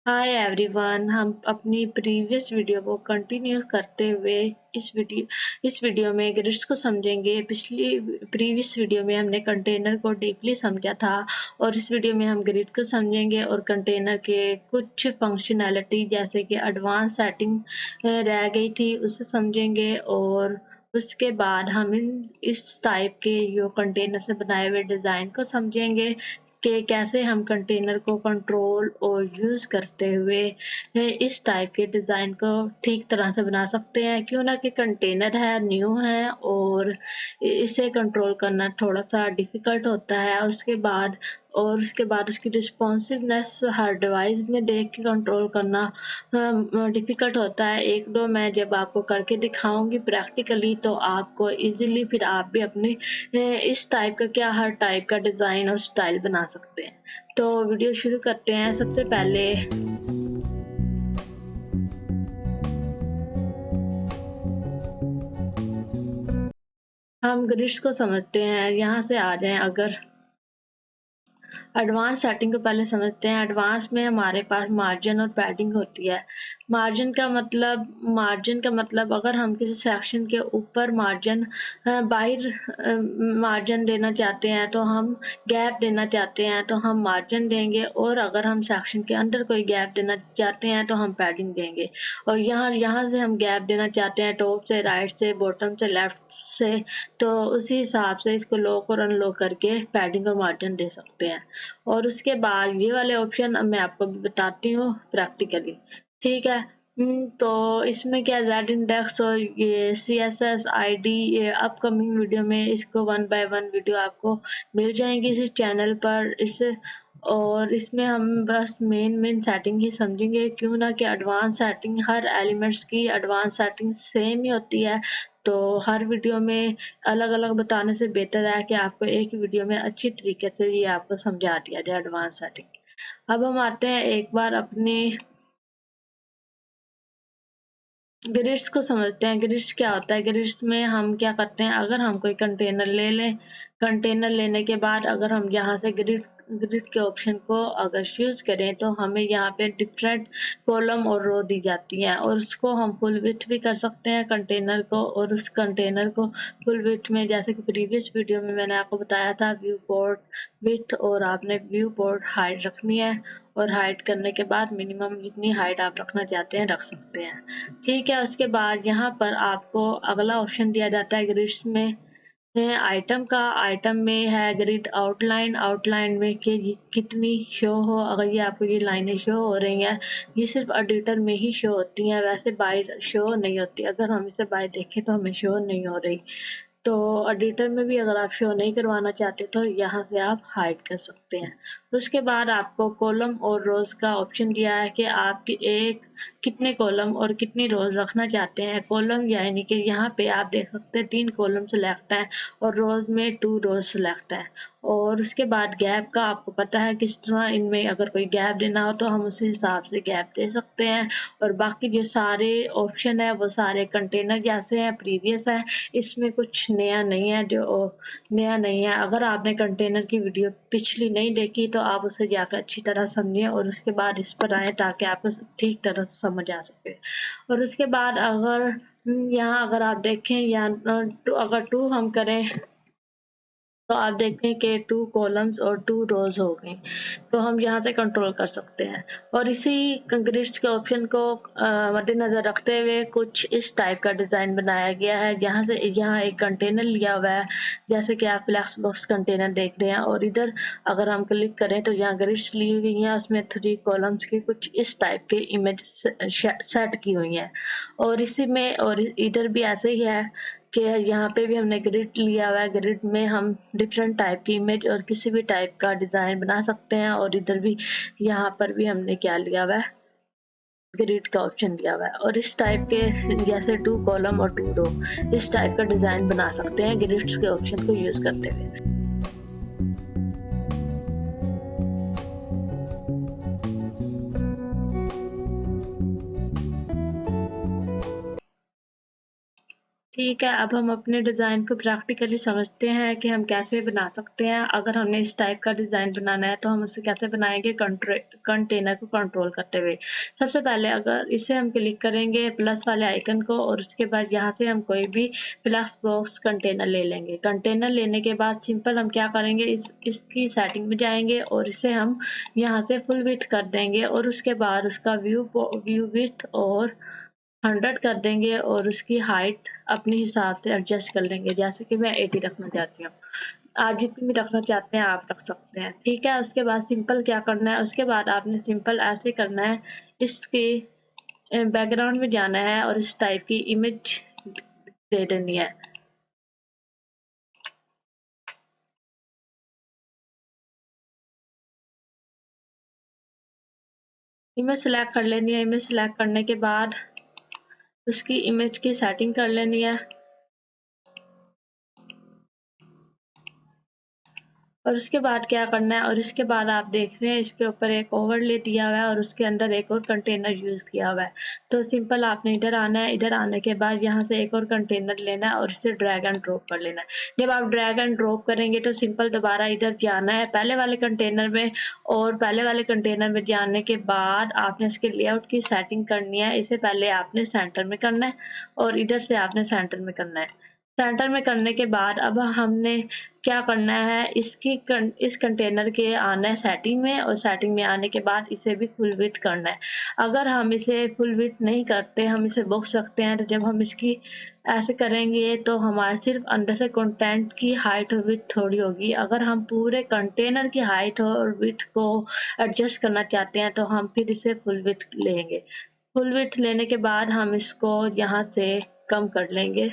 Hi everyone. हम अपनी previous video को कंटिन्यू करते हुए इस वीडियो में ग्रिड्स को समझेंगे। प्रीवियस वीडियो में हमने कंटेनर को डीपली समझा था और इस वीडियो में हम ग्रिड को समझेंगे और कंटेनर के कुछ फंक्शनैलिटी जैसे कि एडवांस सेटिंग रह गई थी उसे समझेंगे। और उसके बाद हम इस टाइप के जो कंटेनर से बनाए हुए डिज़ाइन को समझेंगे कि कैसे हम कंटेनर को कंट्रोल और यूज़ करते हुए इस टाइप के डिज़ाइन को ठीक तरह से बना सकते हैं। क्यों ना कि कंटेनर है, न्यू है और इसे कंट्रोल करना थोड़ा सा डिफ़िकल्ट होता है। उसके बाद उसकी रिस्पॉन्सिवनेस हर डिवाइस में देख के कंट्रोल करना डिफ़िकल्ट होता है। 1-2 मैं जब आपको करके दिखाऊंगी प्रैक्टिकली तो आपको इजीली फिर आप भी अपने इस टाइप का क्या हर टाइप का डिज़ाइन और स्टाइल बना सकते हैं। तो वीडियो शुरू करते हैं। सबसे पहले हम ग्रिड्स को समझते हैं। यहाँ से आ जाएं। अगर एडवांस सेटिंग को पहले समझते हैं। एडवांस में हमारे पास मार्जिन और पैडिंग होती है। मार्जिन का मतलब अगर हम किसी सेक्शन के ऊपर बाहर मार्जिन देना चाहते हैं तो हम गैप देना चाहते हैं तो हम मार्जिन देंगे, और अगर हम सेक्शन के अंदर कोई गैप देना चाहते हैं तो हम पैडिंग देंगे। और यहाँ से हम गैप देना चाहते हैं टॉप से, राइट से, बॉटम से, लेफ्ट से, तो उसी हिसाब से इसको लॉक और अनलॉक करके पैडिंग और मार्जिन दे सकते हैं। और उसके बाद ये वाले ऑप्शन अब मैं आपको भी बताती हूँ प्रैक्टिकली। ठीक है। तो इसमें क्या जेड इंडेक्स और ये CSS ID, ये अपकमिंग वीडियो में इसको 1 बाय 1 वीडियो आपको मिल जाएंगी इस चैनल पर। और इसमें हम बस मेन सेटिंग ही समझेंगे। क्यों ना कि एडवांस सेटिंग, हर एलिमेंट्स की एडवांस सेटिंग सेम ही होती है, तो हर वीडियो में अलग अलग बताने से बेहतर है कि आपको एक वीडियो में अच्छी तरीके से ये आपको समझा दिया जाए एडवांस सेटिंग। अब हम आते हैं एक बार अपने ग्रिड्स को समझते हैं। ग्रिड्स क्या होता है? ग्रिड्स में हम क्या करते हैं, अगर हम कोई कंटेनर ले लें, कंटेनर लेने के बाद अगर हम यहाँ से ग्रिड ग्रिड के ऑप्शन को अगर चूज करें तो हमें यहाँ पे डिफरेंट कॉलम और रो दी जाती हैं, और उसको हम फुल विड्थ भी कर सकते हैं कंटेनर को। और उस कंटेनर को फुल विड्थ में, जैसे कि प्रीवियस वीडियो में मैंने आपको बताया था, व्यू पोर्ट विड्थ और आपने व्यू पोर्ट हाइट रखनी है, और हाइट करने के बाद मिनिमम जितनी हाइट आप रखना चाहते हैं रख सकते हैं। ठीक है। उसके बाद यहाँ पर आपको अगला ऑप्शन दिया जाता है ग्रिड्स में आइटम का। आइटम में है ग्रिड आउटलाइन। आउटलाइन में कि कितनी शो हो, अगर ये आपको ये लाइनें शो हो रही हैं, ये सिर्फ एडिटर में ही शो होती हैं, वैसे बाहर शो नहीं होती। अगर हम इसे बाहर देखें तो हमें शो नहीं हो रही। तो एडिटर में भी अगर आप शो नहीं करवाना चाहते तो यहाँ से आप हाइड कर सकते हैं। उसके बाद आपको कॉलम और रोज का ऑप्शन दिया है कि आप कितने कॉलम और कितनी रोज रखना चाहते हैं। कॉलम यानी कि यहाँ पे आप देख सकते हैं 3 कॉलम सिलेक्ट है और रोज में 2 रोज सिलेक्ट है। और उसके बाद गैप का आपको पता है किस तरह इनमें अगर कोई गैप देना हो तो हम उसी हिसाब से गैप दे सकते हैं। और बाकी जो सारे ऑप्शन है वो सारे कंटेनर जैसे हैं, प्रीवियस है, इसमें कुछ नया नहीं है। अगर आपने कंटेनर की वीडियो पिछली नहीं देखी तो आप उसे जाकर अच्छी तरह समझें और उसके बाद इस पर आए ताकि आपको ठीक तरह से समझ आ सके। और उसके बाद यहाँ अगर आप देखें, या अगर 2 हम करें तो आप देखें कि 2 कॉलम्स और 2 रोज हो गई, तो हम यहाँ से कंट्रोल कर सकते हैं। और इसी ग्रिड्स के ऑप्शन को मद्देनजर रखते हुए कुछ इस टाइप का डिजाइन बनाया गया है। यहाँ एक कंटेनर लिया हुआ है, जैसे कि आप फ्लेक्स बॉक्स कंटेनर देख रहे हैं, और इधर अगर हम क्लिक करें तो यहाँ ग्रिड्स ली हुई हैं, उसमें 3 कॉलम्स की कुछ इस टाइप के इमेज सेट की हुई है। और इसी में और इधर भी ऐसे ही है कि यहाँ पे भी हमने ग्रिड लिया हुआ है। ग्रिड में हम डिफरेंट टाइप की इमेज और किसी भी टाइप का डिजाइन बना सकते हैं। और इधर भी, यहाँ पर भी हमने क्या लिया हुआ है, ग्रिड का ऑप्शन दिया हुआ है। और इस टाइप के जैसे 2 कॉलम और 2 रो, इस टाइप का डिजाइन बना सकते हैं ग्रिड्स के ऑप्शन को यूज करते हुए। ठीक है, अब हम अपने डिज़ाइन को प्रैक्टिकली समझते हैं कि हम कैसे बना सकते हैं। अगर हमने इस टाइप का डिज़ाइन बनाना है तो हम उसे कैसे बनाएंगे कंटेनर को कंट्रोल करते हुए। सबसे पहले अगर इसे हम क्लिक करेंगे प्लस वाले आइकन को और उसके बाद यहाँ से हम कोई भी प्लस बॉक्स कंटेनर ले लेंगे। कंटेनर लेने के बाद सिंपल हम क्या करेंगे, इसकी सेटिंग में जाएंगे और इसे हम यहाँ से फुल विड्थ कर देंगे और उसके बाद उसका व्यू विड्थ और 100 कर देंगे और उसकी हाइट अपने हिसाब से एडजस्ट कर लेंगे। जैसे कि मैं 80 रखना चाहती हूँ, आप जितनी भी रखना चाहते हैं आप रख सकते हैं। ठीक है, उसके बाद सिंपल क्या करना है, उसके बाद आपने सिंपल ऐसे करना है, इसके बैकग्राउंड में जाना है और इस टाइप की इमेज दे देनी है। इमेज सेलेक्ट कर लेनी है। इमेज सेलेक्ट करने के बाद उसकी इमेज की सेटिंग कर लेनी है और उसके बाद क्या करना है, और इसके बाद आप देख रहे हैं इसके ऊपर एक ओवरले दिया हुआ है और उसके अंदर एक और कंटेनर यूज किया हुआ है। तो सिंपल आपने इधर आना है, इधर आने के बाद यहाँ से एक और कंटेनर लेना है और इसे ड्रैग एंड ड्रॉप कर लेना है। जब आप ड्रैग एंड ड्रॉप करेंगे तो सिंपल दोबारा इधर जाना है पहले वाले कंटेनर में, और पहले वाले कंटेनर में जाने के बाद आपने इसके लेआउट की सेटिंग करनी है। इसे पहले आपने सेंटर में करना है और इधर से आपने सेंटर में करना है। सेंटर में करने के बाद अब हमने क्या करना है, इस कंटेनर के आना है सेटिंग में और सेटिंग में आने के बाद इसे भी फुल विड्थ करना है। अगर हम इसे फुल विड्थ नहीं करते, हम इसे बॉक्स रखते हैं, तो जब हम इसकी ऐसे करेंगे तो हमारे सिर्फ अंदर से कंटेंट की हाइट और विड्थ थोड़ी होगी। अगर हम पूरे कंटेनर की हाइट और विड्थ को एडजस्ट करना चाहते हैं तो हम फिर इसे फुल विड्थ लेंगे। फुल विड्थ लेने के बाद हम इसको यहाँ से कम कर लेंगे।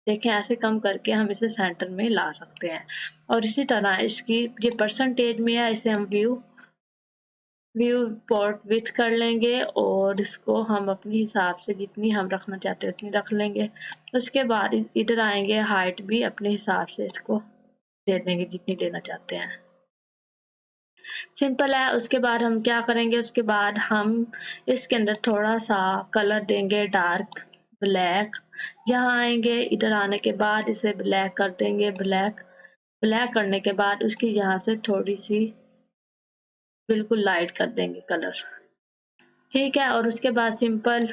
देखें, ऐसे कम करके हम इसे सेंटर में ला सकते हैं। और इसी तरह इसकी ये परसेंटेज में है, इसे हम व्यू पोर्ट विथ कर लेंगे और इसको हम अपने हिसाब से जितनी हम रखना चाहते हैं उतनी रख लेंगे। उसके बाद इधर आएंगे, हाइट भी अपने हिसाब से इसको दे देंगे जितनी देना चाहते हैं। सिंपल है। उसके बाद हम क्या करेंगे, उसके बाद हम इसके अंदर थोड़ा सा कलर देंगे, डार्क ब्लैक। यहाँ आएंगे, इधर आने के बाद इसे ब्लैक कर देंगे। ब्लैक करने के बाद उसकी यहाँ से थोड़ी सी बिल्कुल लाइट कर देंगे कलर। ठीक है, और उसके बाद सिंपल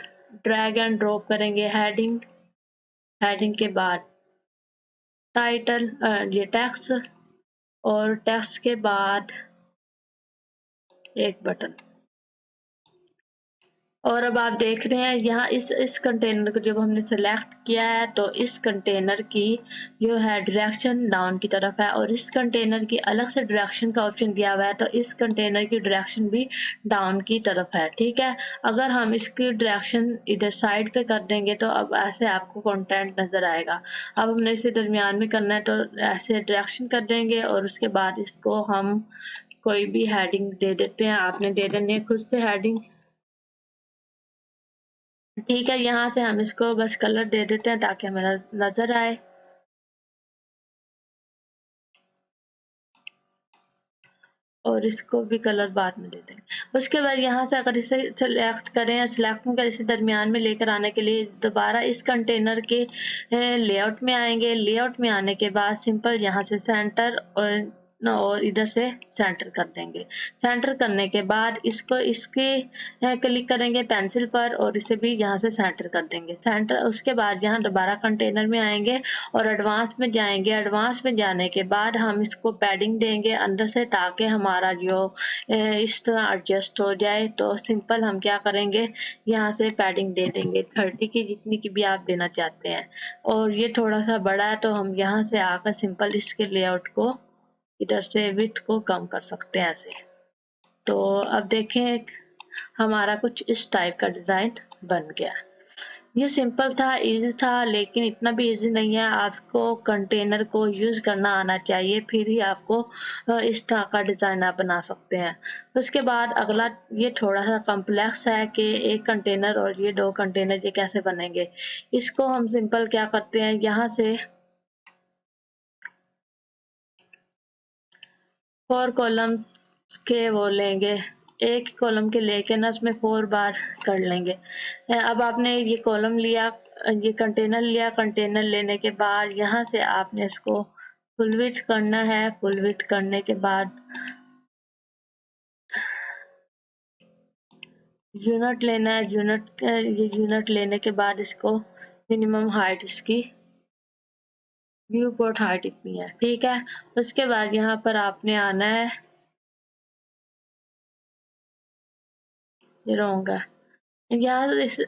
ड्रैग एंड ड्रॉप करेंगे हेडिंग के बाद टाइटल, ये टेक्स्ट, और टेक्स्ट के बाद एक बटन। और अब आप देख रहे हैं यहाँ इस कंटेनर को जब हमने सेलेक्ट किया है तो इस कंटेनर की जो है डायरेक्शन डाउन की तरफ है और इस कंटेनर की अलग से डायरेक्शन का ऑप्शन दिया हुआ है, तो इस कंटेनर की डायरेक्शन भी डाउन की तरफ है। ठीक है, अगर हम इसकी डायरेक्शन इधर साइड पे कर देंगे तो अब ऐसे आपको कंटेंट नजर आएगा। अब हमने इसे दरमियान में करना है तो ऐसे डायरेक्शन कर देंगे और उसके बाद इसको हम कोई भी हेडिंग दे देते हैं। आपने दे देनी है खुद से हेडिंग। ठीक है, यहाँ से हम इसको बस कलर दे देते हैं ताकि हमें नजर आए। और इसको भी कलर बाद में दे देंगे। उसके बाद यहाँ से अगर इसे सेलेक्ट करें, सिलेक्ट कर इसे दरमियान में लेकर आने के लिए दोबारा इस कंटेनर के लेआउट में आएंगे। लेआउट में आने के बाद सिंपल यहाँ से सेंटर और इधर से सेंटर कर देंगे। सेंटर करने के बाद इसको इसके क्लिक करेंगे पेंसिल पर और इसे भी यहाँ से सेंटर कर देंगे। सेंटर, उसके बाद यहाँ दोबारा कंटेनर में आएंगे और एडवांस में जाएंगे। एडवांस में जाने के बाद हम इसको पैडिंग देंगे अंदर से ताकि हमारा जो इस तरह एडजस्ट हो जाए। तो सिंपल हम क्या करेंगे, यहाँ से पैडिंग दे देंगे 30 की, जितनी की भी आप देना चाहते हैं। और ये थोड़ा सा बड़ा है तो हम यहाँ से आकर सिंपल इसके लेआउट को इधर से विड्थ को कम कर सकते हैं ऐसे। तो अब देखें हमारा कुछ इस टाइप का डिजाइन बन गया। ये सिंपल था, इजी था, लेकिन इतना भी इजी नहीं है। आपको कंटेनर को यूज करना आना चाहिए, फिर ही आपको इस तरह का डिजाइन आप बना सकते हैं। उसके बाद अगला ये थोड़ा सा कॉम्प्लेक्स है कि एक कंटेनर और ये दो कंटेनर ये कैसे बनेंगे। इसको हम सिंपल क्या करते हैं, यहाँ से 4 कॉलम के वो लेंगे, एक कॉलम के लेके ना उसमें 4 बार कर लेंगे। अब आपने ये कॉलम लिया, ये कंटेनर लिया। कंटेनर लेने के बाद यहाँ से आपने इसको फुल विड्थ करना है। फुल विड्थ करने के बाद यूनिट लेना है। ये यूनिट लेने के बाद इसको मिनिमम हाइट इसकी व्यू पोर्ट हाइट इतनी है, ठीक है। उसके बाद यहाँ पर आपने आना है, ये रॉन्ग है।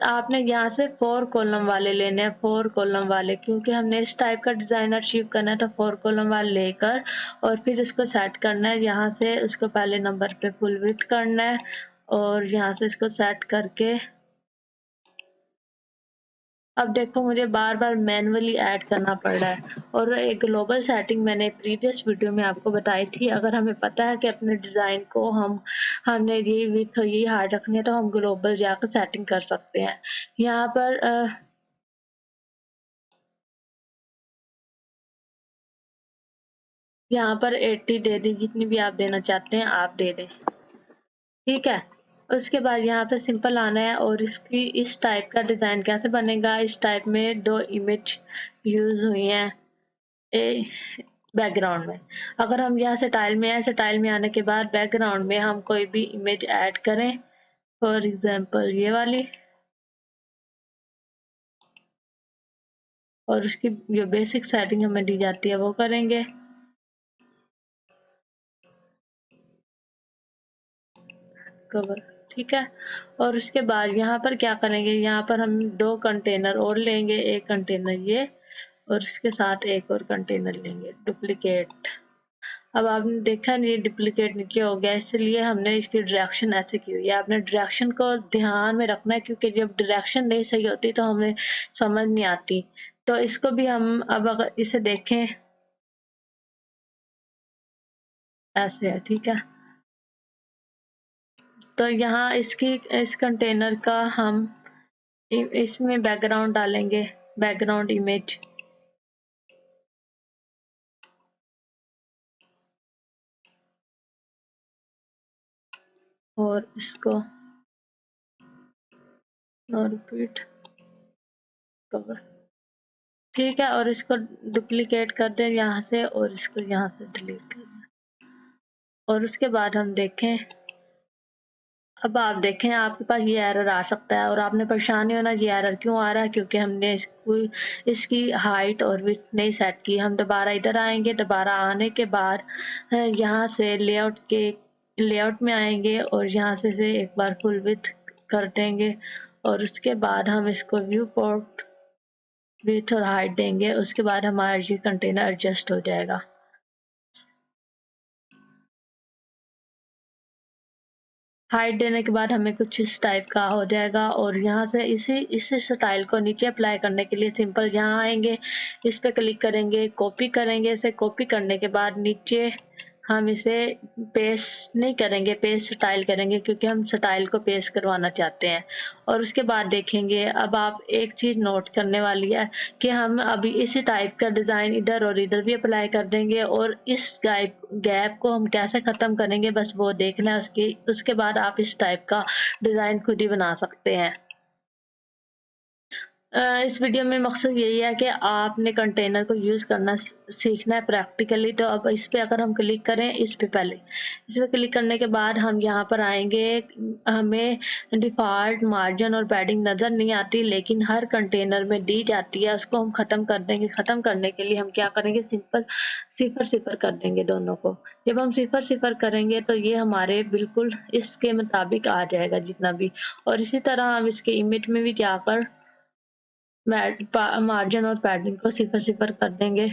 आपने यहाँ से 4 कॉलम वाले लेने हैं, 4 कॉलम वाले, क्योंकि हमने इस टाइप का डिजाइन अचीव करना है। तो 4 कॉलम वाले लेकर और फिर इसको सेट करना है। यहाँ से उसको पहले नंबर पे फुल विड्थ करना है और यहाँ से इसको सेट करके अब देखो मुझे बार बार मैन्युअली ऐड करना पड़ रहा है। और एक ग्लोबल सेटिंग मैंने प्रीवियस वीडियो में आपको बताई थी। अगर हमें पता है कि अपने डिजाइन को हमने ये विड्थ ये हाइट रखनी है तो हम ग्लोबल जाकर सेटिंग कर सकते हैं। यहाँ पर यहाँ पर 80 दे दें, जितनी भी आप देना चाहते हैं आप दे दें, ठीक है। उसके बाद यहाँ पे सिंपल आना है और इसकी इस टाइप का डिजाइन कैसे बनेगा। इस टाइप में 2 इमेज यूज हुई हैं बैकग्राउंड में। अगर हम यहाँ स्टाइल में आए, स्टाइल में आने के बाद बैकग्राउंड में हम कोई भी इमेज ऐड करें, फॉर एग्जांपल ये वाली, और उसकी जो बेसिक सेटिंग हमें दी जाती है वो करेंगे। कवर, ठीक है। और उसके बाद यहाँ पर क्या करेंगे, यहाँ पर हम 2 कंटेनर और लेंगे। एक कंटेनर ये और इसके साथ एक और कंटेनर लेंगे, डुप्लीकेट। अब आपने देखा नहीं ये डुप्लीकेट नीचे हो गया, इसलिए हमने इसकी डायरेक्शन ऐसे की हुई है। आपने डायरेक्शन को ध्यान में रखना है, क्योंकि जब डायरेक्शन नहीं सही होती तो हमें समझ नहीं आती। तो इसको भी हम अब अगर इसे देखें ऐसे है, ठीक है। तो यहाँ इसकी इस कंटेनर का हम इसमें बैकग्राउंड डालेंगे, बैकग्राउंड इमेज, और इसको नो रिपीट कवर, ठीक है। और इसको डुप्लीकेट कर दें यहाँ से और इसको यहाँ से डिलीट कर दें। और उसके बाद हम देखें, अब आप देखें आपके पास ये एरर आ सकता है और आपने परेशान नहीं होना। ये एरर क्यों आ रहा है, क्योंकि हमने इसकी हाइट और विड्थ नहीं सेट की। हम दोबारा इधर आएंगे, दोबारा आने के बाद यहाँ से लेआउट में आएंगे और यहाँ से एक बार फुल विड्थ कर देंगे और उसके बाद हम इसको व्यू पोर्ट विड्थ और हाइट देंगे। उसके बाद हमारा ये कंटेनर एडजस्ट हो जाएगा। हाइट देने के बाद हमें कुछ इस टाइप का हो जाएगा। और यहाँ से इस स्टाइल को नीचे अप्लाई करने के लिए सिंपल यहाँ आएंगे, इस पे क्लिक करेंगे, कॉपी करेंगे। इसे कॉपी करने के बाद नीचे हम इसे पेस्ट नहीं करेंगे, पेस्ट स्टाइल करेंगे, क्योंकि हम स्टाइल को पेस्ट करवाना चाहते हैं। और उसके बाद देखेंगे, अब आप एक चीज नोट करने वाली है कि हम अभी इसी टाइप का डिजाइन इधर और इधर भी अप्लाई कर देंगे और इस गैप को हम कैसे खत्म करेंगे बस वो देखना है। उसके बाद आप इस टाइप का डिजाइन खुद ही बना सकते हैं। इस वीडियो में मकसद यही है कि आपने कंटेनर को यूज़ करना सीखना है प्रैक्टिकली। तो अब इस पे अगर हम क्लिक करें, इस पे पहले इस पे क्लिक करने के बाद हम यहाँ पर आएंगे। हमें डिफ़ॉल्ट मार्जिन और पैडिंग नज़र नहीं आती, लेकिन हर कंटेनर में दी जाती है। उसको हम ख़त्म कर देंगे। ख़त्म करने के लिए हम क्या करेंगे, सिंपल 0-0 कर देंगे दोनों को। जब हम 0-0 करेंगे तो ये हमारे बिल्कुल इसके मुताबिक आ जाएगा जितना भी। और इसी तरह हम इसके इमेज में भी जाकर मार्जिन और पैडिंग को 0-0 कर देंगे।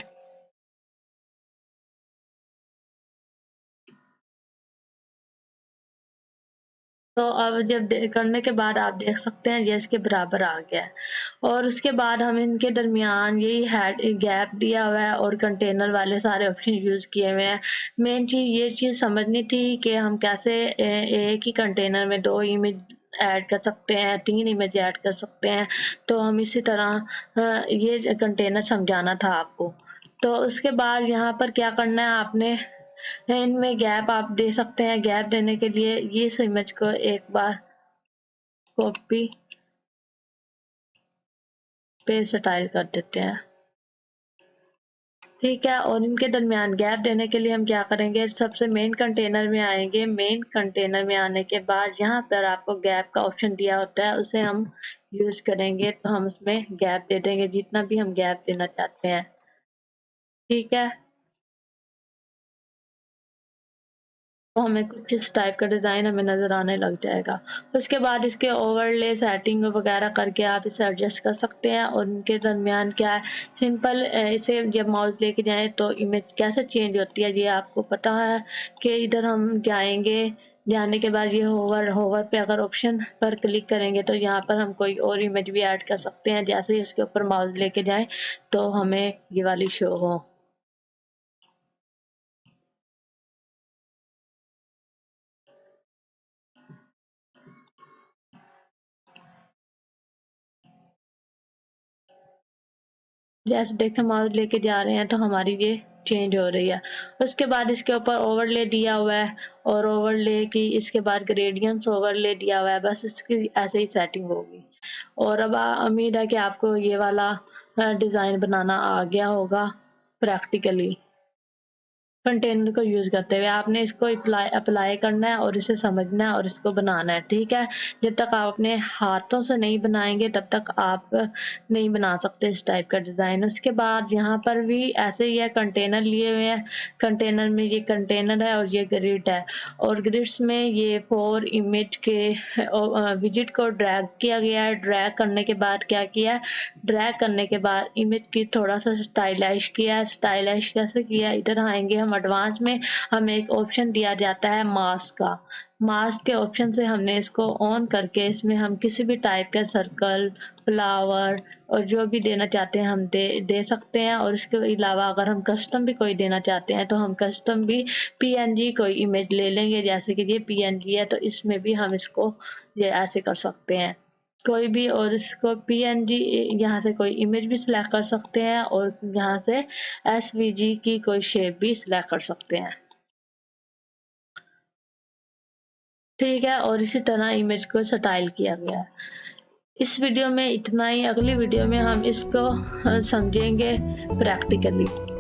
तो अब जब करने के बाद आप देख सकते हैं ये इसके बराबर आ गया है। और उसके बाद हम इनके दरमियान यही हेड गैप दिया हुआ है और कंटेनर वाले सारे ऑप्शन यूज किए हुए हैं। मेन चीज ये चीज समझनी थी कि हम कैसे एक ही कंटेनर में 2 इमेज ऐड कर सकते हैं, 3 इमेज ऐड कर सकते हैं। तो हम इसी तरह ये कंटेनर समझाना था आपको। तो उसके बाद यहाँ पर क्या करना है, आपने इनमें गैप आप दे सकते हैं। गैप देने के लिए ये इस इमेज को एक बार कॉपी पे स्टाइल कर देते हैं। ठीक है, और इनके दरमियान गैप देने के लिए हम क्या करेंगे, सबसे मेन कंटेनर में आएंगे। मेन कंटेनर में आने के बाद यहाँ पर आपको गैप का ऑप्शन दिया होता है, उसे हम यूज करेंगे। तो हम उसमें गैप दे देंगे जितना भी हम गैप देना चाहते हैं। ठीक है, तो हमें कुछ इस टाइप का डिज़ाइन हमें नज़र आने लग जाएगा। उसके बाद इसके ओवरले सेटिंग वगैरह करके आप इसे एडजस्ट कर सकते हैं। और इनके दरमियान क्या है, सिंपल इसे जब माउस लेके जाएं तो इमेज कैसे चेंज होती है ये आपको पता है कि इधर हम जाएंगे, जाने के बाद ये होवर पे अगर ऑप्शन पर क्लिक करेंगे तो यहाँ पर हम कोई और इमेज भी ऐड कर सकते हैं। जैसे ही उसके ऊपर माउस लेके जाएं तो हमें ये वाली शो हो। जैसे देखें माउस लेके जा रहे हैं तो हमारी ये चेंज हो रही है। उसके बाद इसके ऊपर ओवरले दिया हुआ है, और ओवरले की इसके बाद ग्रेडियंट्स ओवरले दिया हुआ है। बस इसकी ऐसे ही सेटिंग होगी। और अब उम्मीद है कि आपको ये वाला डिज़ाइन बनाना आ गया होगा प्रैक्टिकली। कंटेनर को यूज करते हुए आपने इसको अप्लाई करना है और इसे समझना है और इसको बनाना है। ठीक है, जब तक आप अपने हाथों से नहीं बनाएंगे तब तक आप नहीं बना सकते इस टाइप का डिजाइन। उसके बाद यहाँ पर भी ऐसे ही है, कंटेनर लिए हुए हैं। कंटेनर में ये कंटेनर है और ये ग्रिड है, और ग्रिड्स में ये 4 इमेज के विजिट को ड्रैग किया गया है। ड्रैग करने के बाद क्या किया, ड्रैग करने के बाद इमेज की थोड़ा सा स्टाइलाइश किया। स्टाइलाइश कैसे किया, इधर आएंगे हम एडवांस में, हमें एक ऑप्शन दिया जाता है मास्क का। मास्क के ऑप्शन से हमने इसको ऑन करके इसमें हम किसी भी टाइप का सर्कल, फ्लावर और जो भी देना चाहते हैं हम दे सकते हैं। और इसके अलावा अगर हम कस्टम भी कोई देना चाहते हैं तो हम कस्टम भी पीएनजी कोई इमेज ले लेंगे। जैसे कि ये पीएनजी है तो इसमें भी हम इसको ये ऐसे कर सकते हैं कोई भी। और इसको पीएनजी यहाँ से कोई इमेज भी सिलेक्ट कर सकते हैं और यहाँ से एसवीजी की कोई शेप भी सिलेक्ट कर सकते हैं। ठीक है, और इसी तरह इमेज को स्टाइल किया गया है। इस वीडियो में इतना ही। अगली वीडियो में हम इसको समझेंगे प्रैक्टिकली।